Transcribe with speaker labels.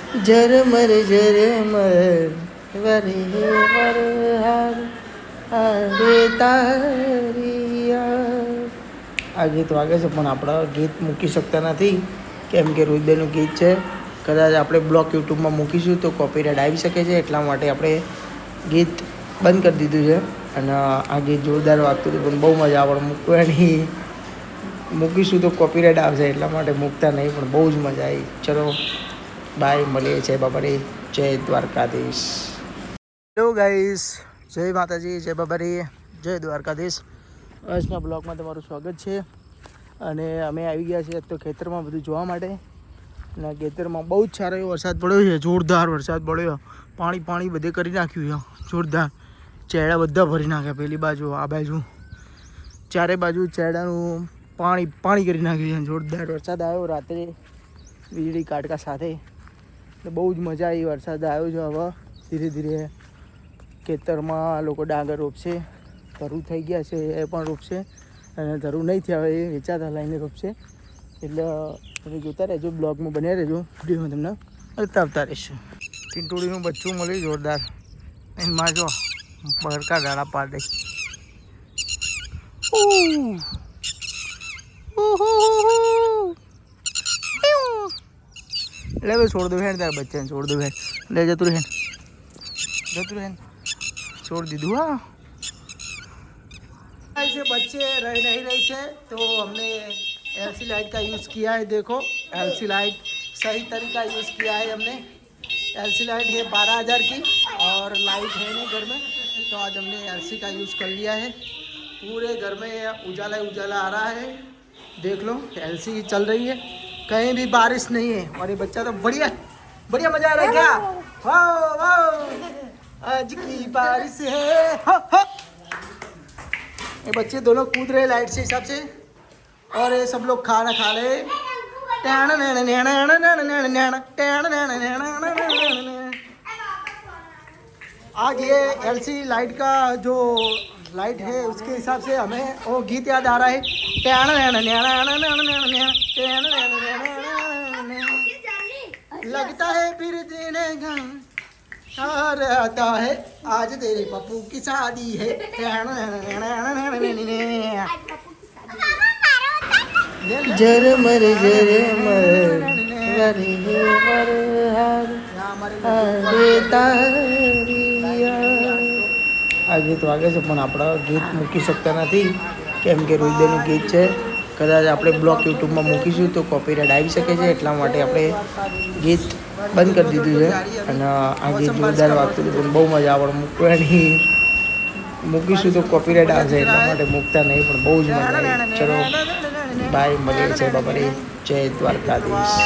Speaker 1: ઝરમર વરે વરહાર આવે તારી યાદ. આ ગીત વાગે છે પણ આપણે ગીત મૂકી શકતા નથી કેમ કે રુદયનું ગીત છે. કદાચ આપણે બ્લોક યુટ્યુબમાં મૂકીશું તો કોપીરાઇટ આવી શકે છે, એટલા માટે આપણે ગીત બંધ કરી દીધું છે. અને આ ગીત જોરદાર વાગતું હતું પણ બહુ મજા આવે, મૂકવાની મૂકીશું તો કોપીરાઇટ આવશે એટલા માટે મૂકતા નહીં, પણ બહુ જ મજા આવી. ચલો બાય, મળીએ. જય બાબારી, જય દ્વારકાધીશ. હેલો ગાઈસ, જય માતાજી, જય બાબારી, જય દ્વારકાધીશ. આજના બ્લોગમાં તમારું સ્વાગત છે. અને અમે આવી ગયા છીએ તો ખેતરમાં બધું જોવા માટે. અને ખેતરમાં બહુ જ સારો એવો વરસાદ પડ્યો છે, જોરદાર વરસાદ પડ્યો. પાણી બધે કરી નાખ્યું છે જોરદાર. ચેડા બધા ભરી નાખ્યા, પેલી બાજુ આ બાજુ ચારે બાજુ ચેડાનું પાણી કરી નાખ્યું છે. જોરદાર વરસાદ આવ્યો રાત્રે વીજળી કાટકા સાથે, એટલે બહુ જ મજા આવી. વરસાદ આવ્યો છે. હવે ધીરે ધીરે ખેતરમાં લોકો ડાંગર રોપશે, ધરું થઈ ગયા છે એ પણ રોપશે, અને ધરું નહીં થયા હોય એ વેચાતા લઈને રોપશે. એટલે તમે જોતા રહેજો, બ્લોગમાં બન્યા રહેજો, વિડીયોમાં તમને બતાવતા રહેશું. ટીંટોળીનું બચ્ચું મળ્યું જોરદાર, એમાં જો બરકા ગાળા પાડ દે. ले भाई छोड़ दो बहन, तेरा बच्चा छोड़ दो बहन, ले जा तू रहन, छोड़ दी दू. हाँ ऐसे बच्चे रह नहीं रहे थे तो हमने एलसी लाइट का यूज़ किया है. देखो एलसी लाइट सही तरीका यूज़ किया है हमने. एलसी लाइट है 12,000 की और लाइट है नहीं घर में, तो आज हमने एलसी का यूज़ कर लिया है. पूरे घर में उजाला उजाला आ रहा है, देख लो एलसी चल रही है, कहीं भी बारिश नहीं है. और ये बच्चा तो बढ़िया बढ़िया मजा आ रहा है क्या? वाह वाह, आज की बारिश है. हो. ये बच्चे दोनों कूद रहे लाइट से हिसाब से, और ये सब लोग खाना खा रहे. आज ये एलसी लाइट का जो लाइट है उसके हिसाब से हमें वो गीत याद आ रहा है. लगता है फिर देने का और आता है आज तेरे पप्पू की शादी है. झरमर वरे वरहार આવે તારી યાદ. આ ગીત વાગે છે પણ આપણે ગીત મૂકી શકતા નથી કેમ કે રુદયનું ગીત છે. કદાચ આપણે બ્લોક યુટ્યુબમાં મૂકીશું તો કોપીરાઇટ આવી શકે છે, એટલા માટે આપણે ગીત બંધ કરી દીધું છે. અને આ ગીત જોરદાર વાગતું હતું પણ બહુ મજા આવે, મૂકવાની મૂકીશું તો કોપીરાઇટ આવશે એટલા માટે મૂકતા નહીં, પણ બહુ જ મજા આવી. ચલો બાય, મળીએ. જય બાબારી, જય દ્વારકાધીશ.